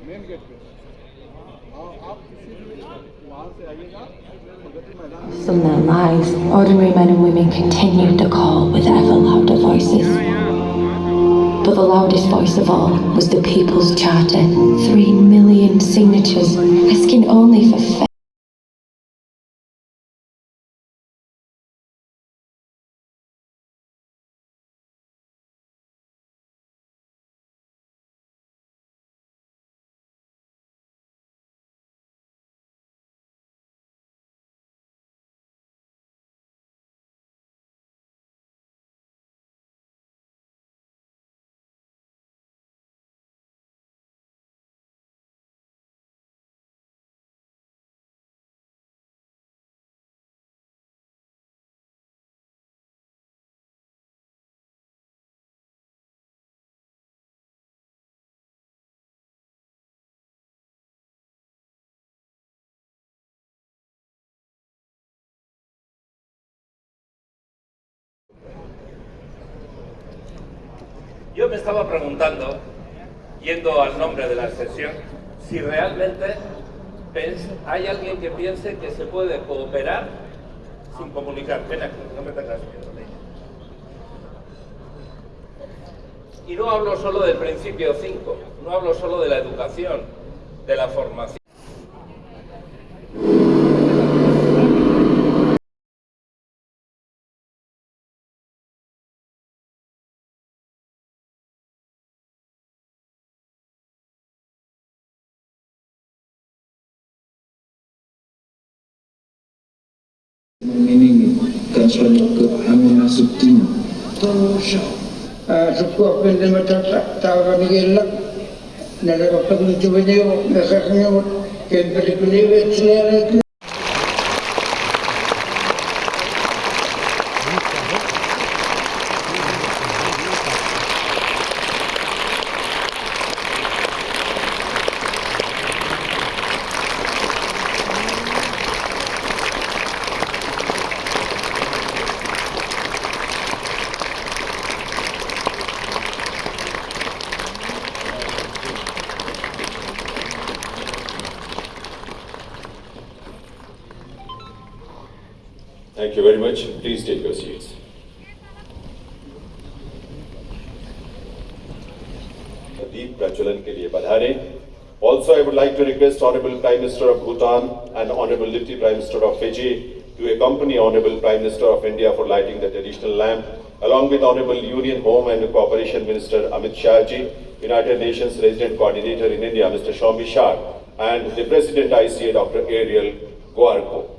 Main gate पे आप किसी भी वहाँ से आइएगा Pragati Maidan. From their lives, ordinary men and women continued to call with ever louder voices. But the loudest voice of all was the People's Charter. 3 million signatures, asking only for fair. Yo me estaba preguntando, yendo al nombre de la sesión, si realmente hay alguien que piense que se puede cooperar sin comunicar. Ven aquí, no me tengas miedo. Y no hablo solo del principio 5, no hablo solo de la educación, de la formación. Meaning construct Amina Subtin. Suku pendek macam tahu ni gelak, nak dapat lucu banyak, nak kerja, kerja kerja selera. Thank you very much. Please take your seats. Deep Prachulan ke liye badhane. Also, I would like to request Honorable Prime Minister of Bhutan and Honorable Deputy Prime Minister of Fiji to accompany Honorable Prime Minister of India for lighting the traditional lamp, along with Honorable Union Home and Cooperation Minister Amit Shah ji, United Nations Resident Coordinator in India, Mr. Shomi Shah, and the President ICA, Dr. Ariel Guarco.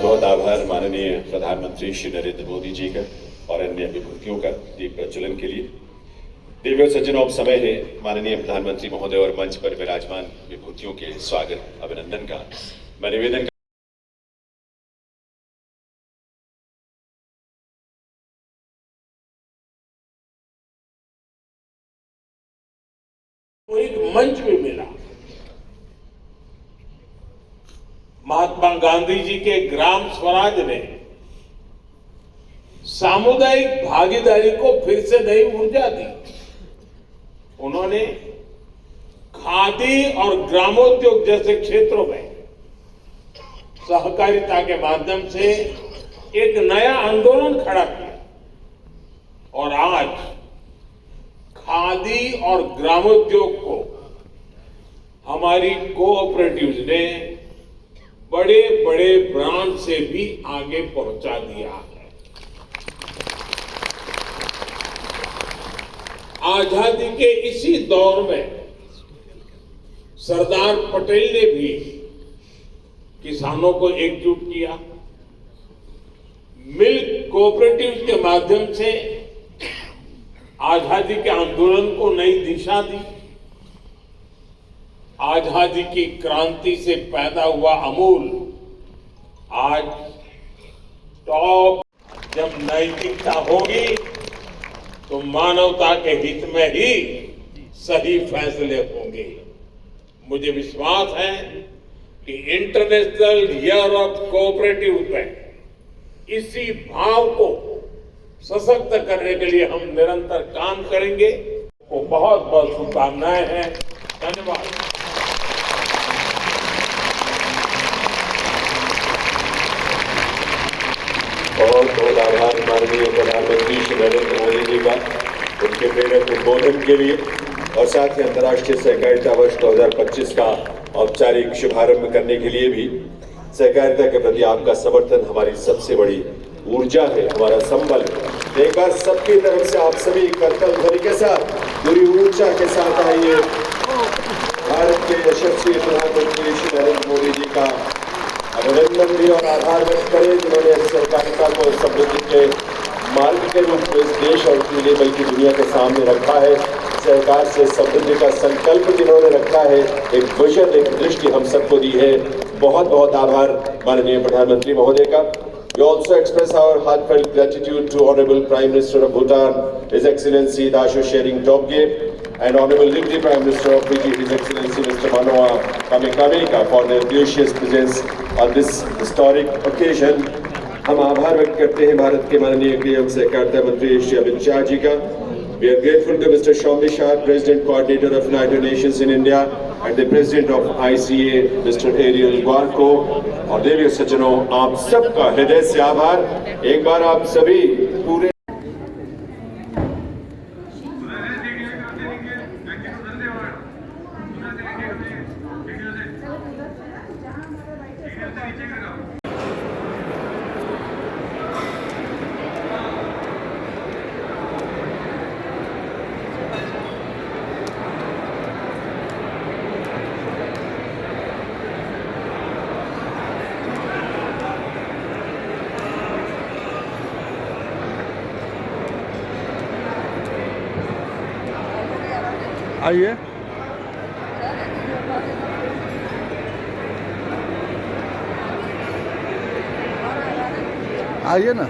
बहुत आभार माननीय प्रधानमंत्री श्री नरेंद्र मोदी जी का और अन्य विभूतियों का दीप प्रज्वलन के लिए। दिव्य सज्जनों, अब समय है माननीय प्रधानमंत्री महोदय और मंच पर विराजमान विभूतियों के स्वागत अभिनंदन का। मैं निवेदन एक मंच भी मिला। महात्मा गांधी जी के ग्राम स्वराज ने सामुदायिक भागीदारी को फिर से नई ऊर्जा दी। उन्होंने खादी और ग्रामोद्योग जैसे क्षेत्रों में सहकारिता के माध्यम से एक नया आंदोलन खड़ा किया। और आज खादी और ग्रामोद्योग को हमारी कोऑपरेटिव्स ने बड़े बड़े ब्रांड से भी आगे पहुंचा दिया है। आजादी के इसी दौर में सरदार पटेल ने भी किसानों को एकजुट किया, मिल्क कोऑपरेटिव के माध्यम से आजादी के आंदोलन को नई दिशा दी। आजादी की क्रांति से पैदा हुआ अमूल आज टॉप। जब नैतिकता होगी तो मानवता के हित में ही सही फैसले होंगे। मुझे विश्वास है कि इंटरनेशनल ईयर ऑफ कोऑपरेटिव में इसी भाव को सशक्त करने के लिए हम निरंतर काम करेंगे। वो बहुत बहुत शुभकामनाएं हैं। धन्यवाद। बहुत बहुत आभार माननीय प्रधानमंत्री श्री नरेंद्र मोदी जी का उनके प्रेरक उद्बोधन के लिए, और साथ ही अंतर्राष्ट्रीय सहकारिता वर्ष 2025 का औपचारिक शुभारंभ करने के लिए भी। सहकारिता के प्रति आपका समर्थन हमारी सबसे बड़ी ऊर्जा है, हमारा संबल। एक बार सबकी तरफ से आप सभी कर्तव्य ध्वनि के साथ पूरी ऊर्जा के साथ आइए भारत के यशस्वी प्रधानमंत्री श्री नरेंद्र मोदी जी का अभिनंदन भी और आभार व्यक्त करें, जिन्होंने सहकारिता को समृद्धि के मार्ग के रूप में इस देश और पूरे बल्कि दुनिया के सामने रखा है। सहकार से समृद्धि का संकल्प जिन्होंने रखा है, एक विजन, एक दृष्टि हम सबको दी है। बहुत बहुत आभार माननीय प्रधानमंत्री महोदय का। We also express our heartfelt gratitude to Honorable Prime Minister of Bhutan, His Excellency Dasho Shering Tobgay, and Honorable Deputy Prime Minister of Fiji, His Excellency Mr. Manoa Kamekameka, for their gracious presence on this historic occasion. हम आभार व्यक्त करते हैं भारत के माननीय गृह एवं सहकारिता मंत्री श्री अमित शाह जी का। We are grateful to Mr. Shaumy Shah, President Coordinator of United Nations in India, and the President of ICA, Mr. Ariel Guarco, और देवी सज्जनों, आप सबका हृदय से आभार। एक बार आप सभी पूरे आइए। आइए ना।